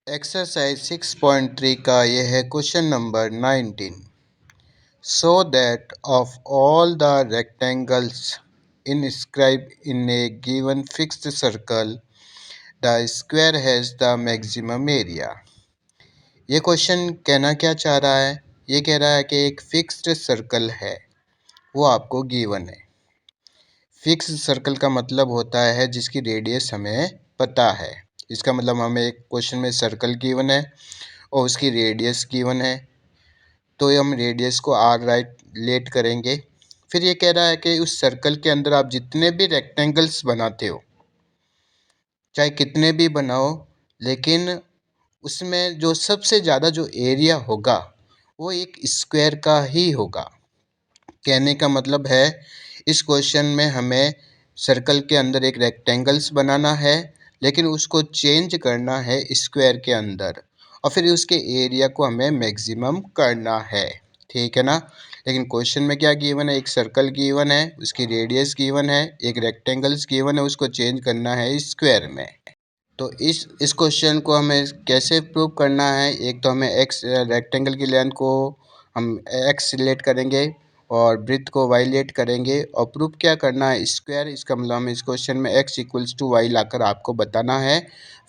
Exercise 6.3 का ये है question number 19। So that of all the rectangles inscribed in a given fixed circle the square has the maximum area। ये question कहना क्या चाह रहा है? ये कह रहा है कि एक फिक्स्ड सर्कल है, वो आपको गिवन है। फिक्स सर्कल का मतलब होता है जिसकी रेडियस हमें पता है। इसका मतलब हमें एक क्वेश्चन में सर्कल गिवन है और उसकी रेडियस गिवन है, तो हम रेडियस को आर राइट लेट करेंगे। फिर ये कह रहा है कि उस सर्कल के अंदर आप जितने भी रेक्टेंगल्स बनाते हो, चाहे कितने भी बनाओ, लेकिन उसमें जो सबसे ज़्यादा जो एरिया होगा वो एक स्क्वायर का ही होगा। कहने का मतलब है इस क्वेश्चन में हमें सर्कल के अंदर एक रेक्टेंगल्स बनाना है, लेकिन उसको चेंज करना है स्क्वायर के अंदर, और फिर उसके एरिया को हमें मैक्सिमम करना है। ठीक है ना? लेकिन क्वेश्चन में क्या गिवन है? एक सर्कल गिवन है, उसकी रेडियस गिवन है, एक रेक्टेंगल्स गिवन है, उसको चेंज करना है स्क्वायर में। तो इस क्वेश्चन को हमें कैसे प्रूव करना है? एक तो हमें एक्स रेक्टेंगल की लेंथ को हम एक्स लेट करेंगे और ब्रेड्थ को वाई लेट करेंगे, और प्रूफ क्या करना है? स्क्वायर। इसका मतलब हमें इस क्वेश्चन में एक्स इक्वल्स टू वाई लाकर आपको बताना है,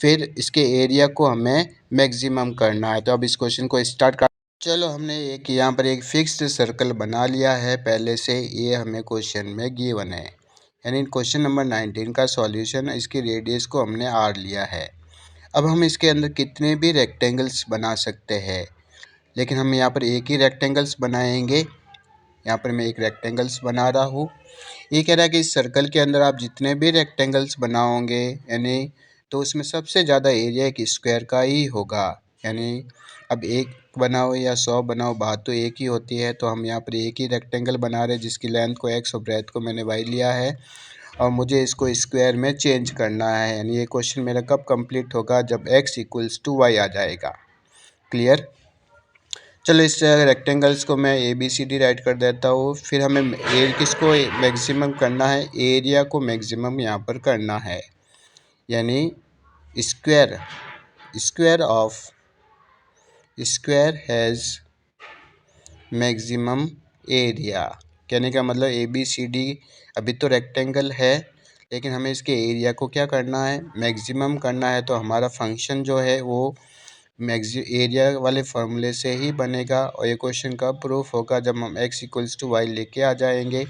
फिर इसके एरिया को हमें मैक्सिमम करना है। तो अब इस क्वेश्चन को स्टार्ट कर। चलो, हमने एक यहाँ पर एक फिक्स्ड सर्कल बना लिया है पहले से, ये हमें क्वेश्चन में गिवन है। यानी क्वेश्चन नंबर 19 का सॉल्यूशन, इसकी रेडियस को हमने आर लिया है। अब हम इसके अंदर कितने भी रेक्टेंगल्स बना सकते हैं, लेकिन हम यहाँ पर एक ही रेक्टेंगल्स बनाएंगे। यहाँ पर मैं एक रेक्टेंगल्स बना रहा हूँ। ये कह रहा है कि इस सर्कल के अंदर आप जितने भी रेक्टेंगल्स बनाओगे, यानी तो उसमें सबसे ज़्यादा एरिया एक स्क्वायर का ही होगा। यानी अब एक बनाओ या 100 बनाओ, बात तो एक ही होती है। तो हम यहाँ पर एक ही रेक्टेंगल बना रहे हैं जिसकी लेंथ को एक्स और ब्रेथ को मैंने वाई लिया है, और मुझे इसको स्क्वायर में चेंज करना है। यानी ये क्वेश्चन मेरा कब कंप्लीट होगा? जब x इक्वल्स टू वाई आ जाएगा। क्लियर? चलो, इस रेक्टेंगल्स को मैं A B C D right कर देता हूँ। फिर हमें किसको मैक्सिमम करना है? एरिया को मैक्सिमम यहाँ पर करना है। यानी square square has maximum area. कहने का मतलब ए बी सी डी अभी तो रेक्टेंगल है, लेकिन हमें इसके एरिया को क्या करना है? मैक्सिमम करना है। तो हमारा फंक्शन जो है वो एरिया वाले फार्मूले से ही बनेगा, और ये क्वेश्चन का प्रूफ होगा जब हम x इक्वल्स टू वाई लेके आ जाएंगे।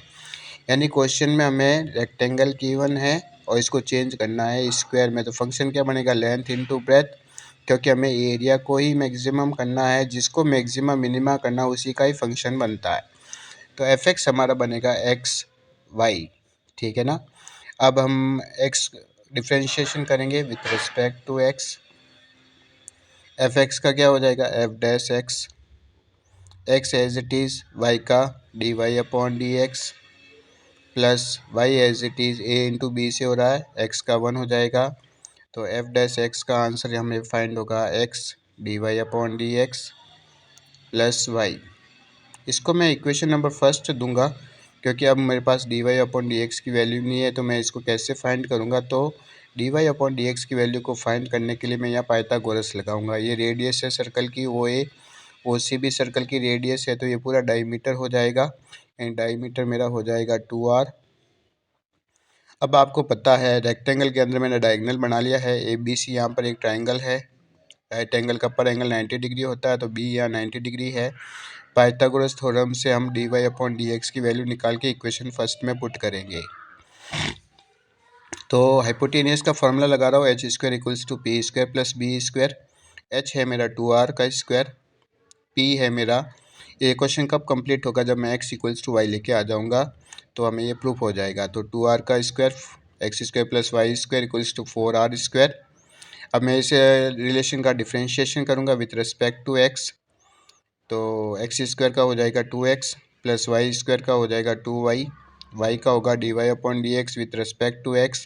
यानी क्वेश्चन में हमें रेक्टेंगल गिवन है और इसको चेंज करना है स्क्वायर में। तो फंक्शन क्या बनेगा? लेंथ इनटू ब्रेथ, क्योंकि हमें एरिया को ही मैक्सिमम करना है। जिसको मैक्सिमम मिनिमा करना उसी का ही फंक्शन बनता है। तो एफ एक्स हमारा बनेगा एक्स वाई। ठीक है ना? अब हम एक्स डिफ्रेंशिएशन करेंगे with respect to x. F x का क्या हो जाएगा? F dash x, x as it is y का d y upon d x, plus y as it is a into b से हो रहा है, एक्स का 1 हो जाएगा। तो एफ डैश एक्स का आंसर हमें फाइंड होगा x d y upon d x plus y. इसको मैं इक्वेशन नंबर फर्स्ट दूंगा, क्योंकि अब मेरे पास d y upon d x की वैल्यू नहीं है, तो मैं इसको कैसे फाइंड करूँगा? तो d y upon d x की वैल्यू को फाइंड करने के लिए मैं यहाँ पाइथागोरस लगाऊंगा। ये रेडियस है सर्कल की, ओ सी भी सर्कल की रेडियस है, तो ये पूरा डायमीटर हो जाएगा। एंड डायमीटर मेरा हो जाएगा 2r। अब आपको पता है रेक्टेंगल के अंदर मैंने डायगोनल बना लिया है। ए बी सी, यहाँ पर एक ट्राइंगल है। राइट एंगल का पर एंगल 90 डिग्री होता है, तो बी यहाँ 90 डिग्री है। पाइथागोरस थ्योरम से हम d y upon d x की वैल्यू निकाल के इक्वेशन फर्स्ट में पुट करेंगे। तो हाइपोटेनियस का फॉर्मूला लगा रहा हूँ, h square equals to p square plus b square. H है मेरा 2r का स्क्वायर, पी है मेरा, ये क्वेश्चन कब कंप्लीट होगा? जब मैं x इक्वल्स टू वाई लेके आ जाऊँगा, तो हमें ये प्रूफ हो जाएगा। तो 2r का square x square plus y square equals to 4r square. अब मैं इस रिलेशन का डिफ्रेंशिएशन करूँगा विथ रिस्पेक्ट टू x। तो एक्स स्क्वायर का हो जाएगा 2x प्लस वाई स्क्वायर का हो जाएगा 2y, वाई का होगा d y upon d x with respect to x।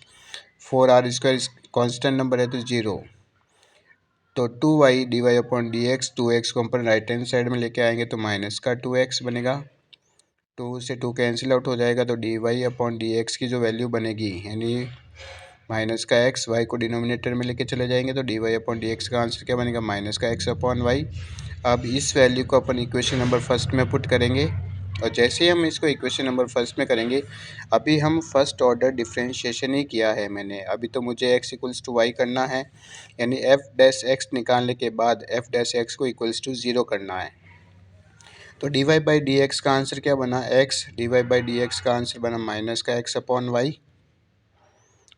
4r square constant number है तो 0, तो 2y d y upon d x, 2x को हम राइट हैंड साइड में लेके आएंगे तो माइनस का 2x बनेगा। 2 से 2 कैंसिल आउट हो जाएगा, तो d y upon d x की जो वैल्यू बनेगी, यानी माइनस का एक्स, वाई को डिनोमिनेटर में लेके चले जाएंगे तो d y upon d x का आंसर क्या बनेगा, माइनस का एक्स अपॉन वाई। अब इस वैल्यू को अपन इक्वेशन नंबर फर्स्ट में पुट करेंगे और जैसे ही हम इसको इक्वेशन नंबर फर्स्ट में करेंगे, अभी हम फर्स्ट ऑर्डर डिफरेंशिएशन ही किया है मैंने, अभी तो मुझे x इक्वल्स टू वाई करना है, यानी एफ डैश एक्स निकालने के बाद एफ डैश एक्स को इक्वल्स टू 0 करना है। तो d y by d x का आंसर क्या बना, x, d y by d x का आंसर बना माइनस का एक्स अपॉन वाई,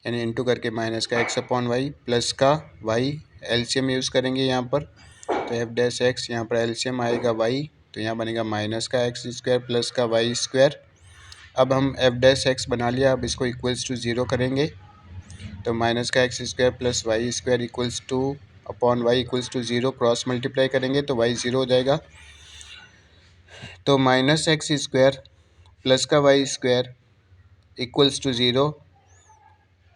यानी इंटू करके माइनस का एक्स अपॉन वाई प्लस का वाई, एलसीएम यूज़ करेंगे यहाँ पर, तो एफ डैश एक्स यहाँ पर एलसीएम आएगा वाई, तो यहाँ बनेगा माइनस का एक्स स्क्वायर प्लस का वाई स्क्वायर। अब हम एफ डैश एक्स बना लिया, अब इसको इक्वल्स टू 0 करेंगे तो माइनस का x square plus y square equals to upon y equals to 0, cross multiply करेंगे तो वाई 0 हो जाएगा। तो माइनस एक्स स्क्वायर प्लस का y square equals to 0,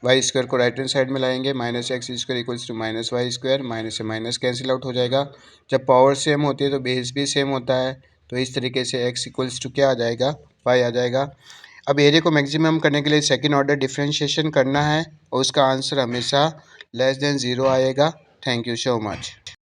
y square को राइट हैंड साइड में लाएंगे, minus x square equals to minus y square, minus से माइनस कैंसिल आउट हो जाएगा। जब पावर सेम होती है तो बेस भी सेम होता है, तो इस तरीके से एक्स इक्वल्स टू क्या आ जाएगा, वाई आ जाएगा। अब एरिया को मैक्सिमम करने के लिए सेकंड ऑर्डर डिफरेंशिएशन करना है और उसका आंसर हमेशा लेस देन 0 आएगा। Thank you so much.